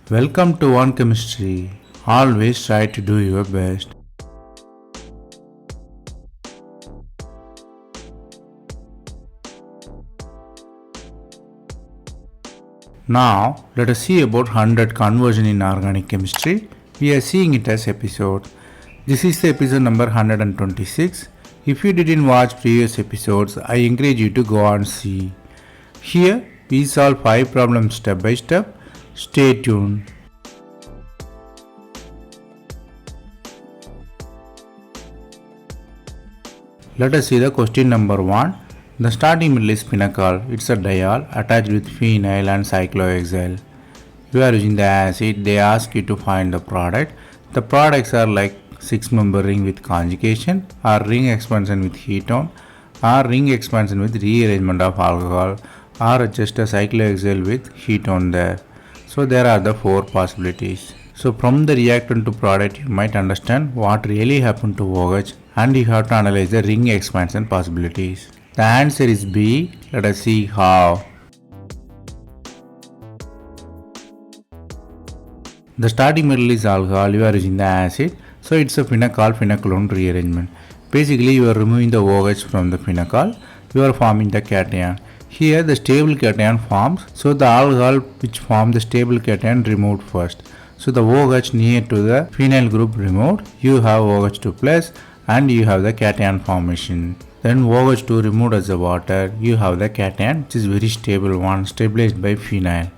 Welcome to One Chemistry. Always try to do your best. Now, let us see about 100 conversion in organic chemistry. We are seeing it as episode. This is the episode number 126. If you didn't watch previous episodes, I encourage you to go and see. Here, we solve 5 problems step by step. Stay tuned. Let us see the question number 1. The starting middle is pinnacle. It's a diol attached with phenyl and cyclohexyl. You are using the acid. They ask you to find the product. The products are like 6-member ring with conjugation, or ring expansion with ketone, or ring expansion with rearrangement of alcohol, or just a cyclohexyl with ketone there. So there are the 4 possibilities. So from the reactant to product, you might understand what really happened to OH, and you have to analyze the ring expansion possibilities. The answer is B. Let us see how. The starting metal is alcohol. You are using the acid, so it's a phenol-phenolone rearrangement. Basically, you are removing the OH from the phenol. You are forming the cation. Here, the stable cation forms, so the alcohol which formed the stable cation removed first. So the OH near to the phenyl group removed. You have OH2 plus, and you have the cation formation. Then OH2 removed as the water. You have the cation, which is very stable one, stabilized by phenyl.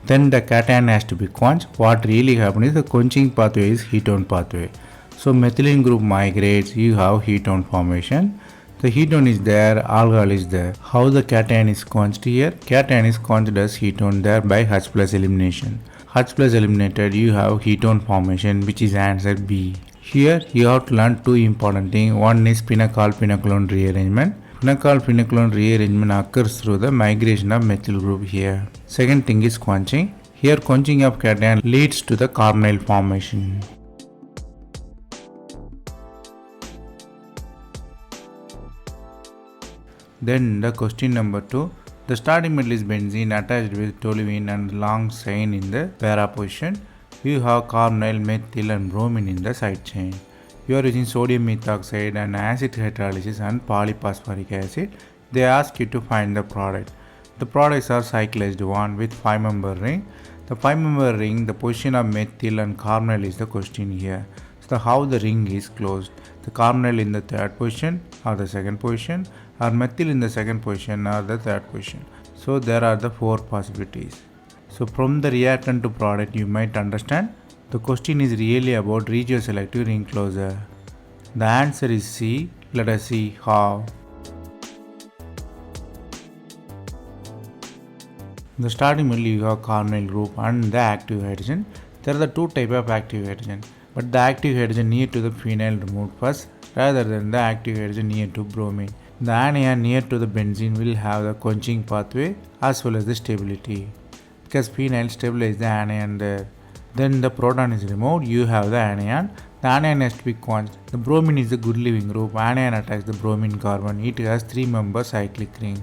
Then the cation has to be quenched. What really happens is the quenching pathway is ketone pathway. So methylene group migrates, you have ketone formation. The ketone is there, alcohol is there. How the cation is quenched here? Cation is quenched as ketone there by H plus elimination. H plus eliminated, you have ketone formation, which is answer B. Here you have to learn 2 important things. One is pinnacle-phenolone rearrangement. Pinnacle-phenolone rearrangement occurs through the migration of methyl group here. Second thing is quenching. Here quenching of cation leads to the carbonyl formation. Then the question number 2. The starting metal is benzene attached with toluene and long chain in the para position. You have carbonyl, methyl and bromine in the side chain. You are using sodium methoxide and acid hydrolysis and polyphosphoric acid. They ask you to find the product. The products are cyclized one with 5-member ring. The 5-member ring, the position of methyl and carbonyl is the question here. So how the ring is closed. The carbonyl in the 3rd position or the 2nd position, or methyl in the 2nd position or the 3rd position. So there are the 4 possibilities. So from the reactant to product, you might understand the question is really about regioselective ring closure. The answer is C. Let us see how. The starting middle you have carbonyl group and the active hydrogen. There are the 2 types of active hydrogen, but the active hydrogen near to the phenyl removed first rather than the active hydrogen near to bromine. The anion near to the benzene will have the quenching pathway as well as the stability, because phenyl stabilizes the anion there. Then the proton is removed, you have the anion. The anion has to be quenched. The bromine is a good living group. Anion attacks the bromine carbon. It has 3-member cyclic ring.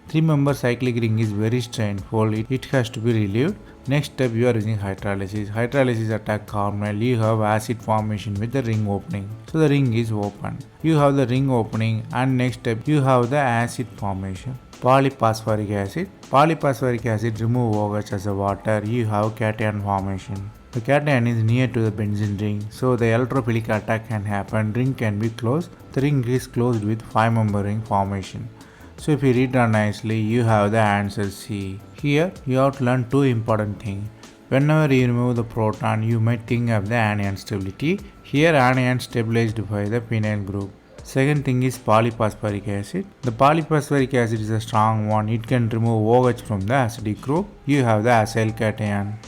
3-member cyclic ring is very straightforward. It has to be relieved. Next step, you are using hydrolysis. Hydrolysis attack carbonyl. You have acid formation with the ring opening. So the ring is open. You have the ring opening, and next step you have the acid formation. Polyphosphoric acid. Polyphosphoric acid remove OH as a water. You have cation formation. The cation is near to the benzene ring, so the electrophilic attack can happen. Ring can be closed. The ring is closed with 5-member ring formation. So if you read down nicely, you have the answer C. Here you have to learn 2 important things. Whenever you remove the proton, you might think of the anion stability. Here anion stabilized by the phenyl group. Second thing is polyphosphoric acid. The polyphosphoric acid is a strong one. It can remove OH from the acidic group. You have the acyl cation.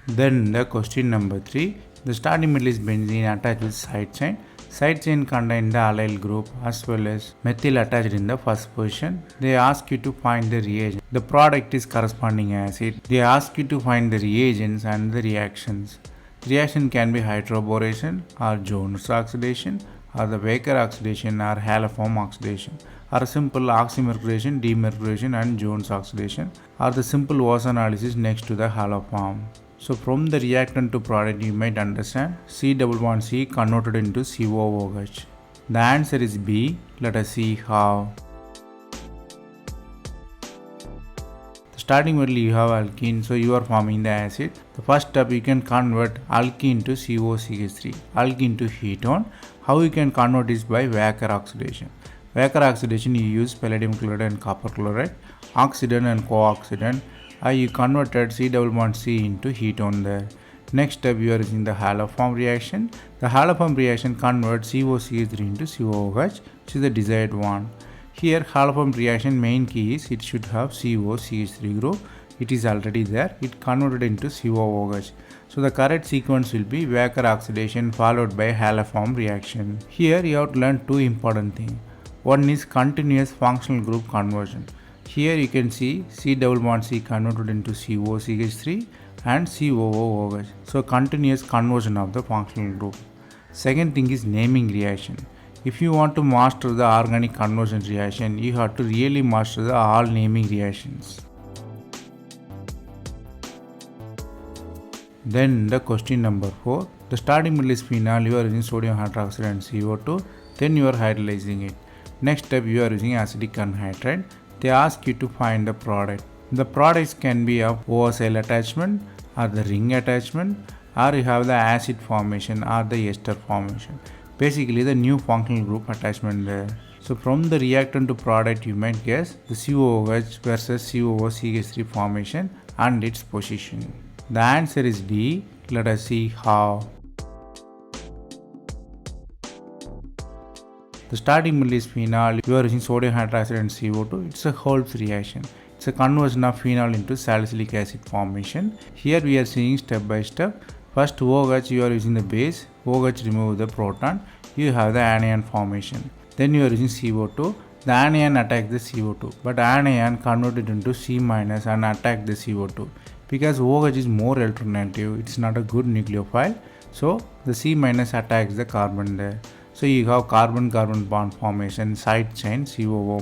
Then the question number 3. The starting middle is benzene attached with side chain. Side chain contain the allyl group as well as methyl attached in the first position. They ask you to find the reagent. The product is corresponding acid. They ask you to find the reagents and the reactions. Reaction can be hydroboration or Jones oxidation or the Baker oxidation or haloform oxidation. or simple oxymercuration, demercuration and Jones oxidation, or the simple Voss analysis next to the haloform. So from the reactant to product you might understand C double bond C converted into COOH. The answer is B. Let us see how. Starting with you have alkene, so you are forming the acid. The first step you can convert alkene to COCH3, alkene to ketone. How you can convert is by Wacker oxidation. Wacker oxidation you use palladium chloride and copper chloride, oxidant and co-oxidant. You converted C double bond C into ketone there. Next step you are using the haloform reaction. The haloform reaction converts COCH3 into COOH, which is the desired one. Here haloform reaction main key is it should have COCH3 group. It is already there. It converted into COOH. So the correct sequence will be Wacker oxidation followed by haloform reaction. Here you have to learn two important things. One is continuous functional group conversion. Here you can see C double bond C converted into COCH3 and COOH. So continuous conversion of the functional group. Second thing is naming reaction. If you want to master the organic conversion reaction, you have to really master the all naming reactions. Then the question number 4. The starting middle is phenol, you are using sodium hydroxide and CO2, then you are hydrolyzing it. Next step you are using acetic anhydride. They ask you to find the product. The products can be of OSL attachment or the ring attachment, or you have the acid formation or the ester formation. Basically the new functional group attachment there. So from the reactant to product you might guess the COOH versus COOCH3 formation and its position. The answer is D. Let us see how. The starting middle is phenol, you are using sodium hydroxide and CO2. It's a Holmes reaction. It's a conversion of phenol into salicylic acid formation. Here we are seeing step by step. First OH you are using the base, OH remove the proton, you have the anion formation. Then you are using CO2, the anion attack the CO2, but anion converted into C- and attack the CO2. Because OH is more electronegative, it's not a good nucleophile, so the C- attacks the carbon there. So you have carbon-carbon bond formation, side chain COO-.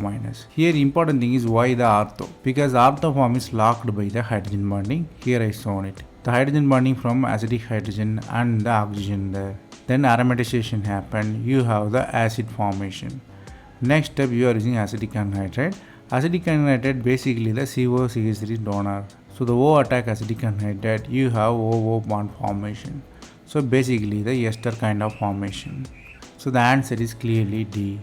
Here important thing is why the ortho, because ortho form is locked by the hydrogen bonding. Here I shown it. The hydrogen bonding from acidic hydrogen and the oxygen there. Then aromatization happen, you have the acid formation. Next step you are using acetic anhydride. Acetic anhydride basically the COCH3 donor. So the O attack acetic anhydride, you have OO bond formation. So basically the ester kind of formation. So the answer is clearly D.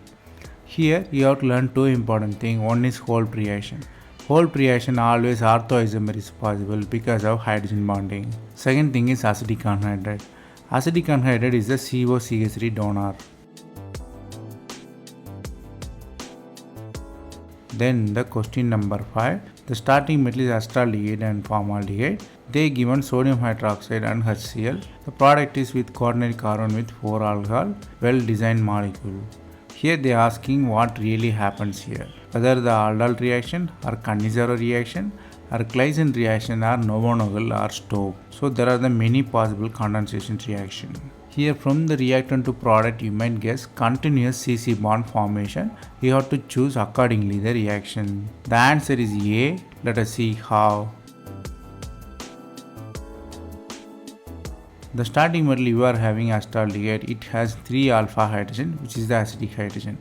Here you have to learn two important things. One is Holp reaction. Holp reaction always orthoisomer is possible because of hydrogen bonding. Second thing is acetic anhydride. Acetic anhydride is the COCH3 donor. Then the question number 5. The starting metal is acetaldehyde and formaldehyde. They given sodium hydroxide and HCl. The product is with quaternary carbon with 4 alcohol, well designed molecule. Here they are asking what really happens here. Whether the aldol reaction or Cannizzaro reaction or Claisen reaction or Novonogel or Stokes. So there are the many possible condensation reaction. Here from the reactant to product you might guess continuous CC bond formation. You have to choose accordingly the reaction. The answer is A. Let us see how. The starting metal you are having acetaldehyde, it has 3 alpha hydrogen which is the acidic hydrogen.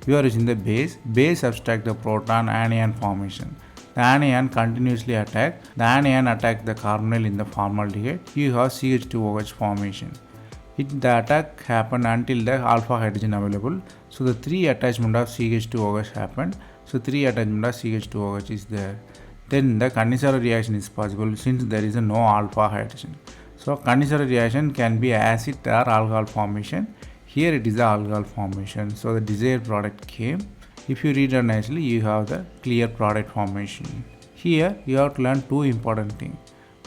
You are using the base. Base subtract the proton anion formation. The anion continuously attack. The anion attack the carbonyl in the formaldehyde. You have CH2OH formation. The attack happen until the alpha hydrogen available. So the 3 attachment of CH2OH happened. So 3 attachment of CH2OH is there. Then the Cannizzaro reaction is possible since there is no alpha hydrogen. So Cannizzaro reaction can be acid or alcohol formation. Here it is the alcohol formation. So the desired product came. If you read it nicely, you have the clear product formation. Here you have to learn two important things.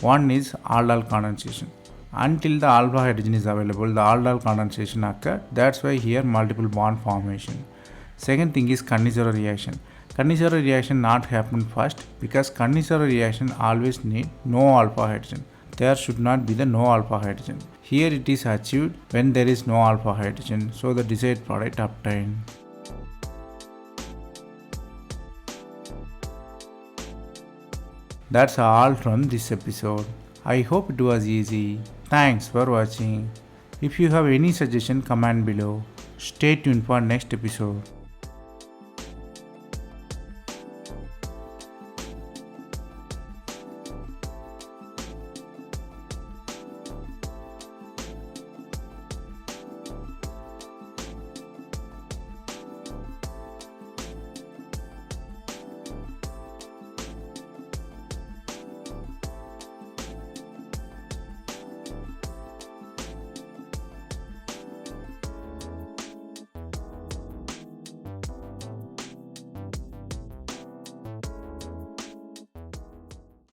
One is aldol condensation. Until the alpha hydrogen is available, the aldol condensation occurs. That's why here multiple bond formation. Second thing is Cannizzaro reaction. Cannizzaro reaction not happen first because Cannizzaro reaction always need no alpha hydrogen. There should not be the no alpha hydrogen. Here it is achieved when there is no alpha hydrogen. So the desired product obtained. That's all from this episode. I hope it was easy. Thanks for watching. If you have any suggestion, comment below. Stay tuned for next episode.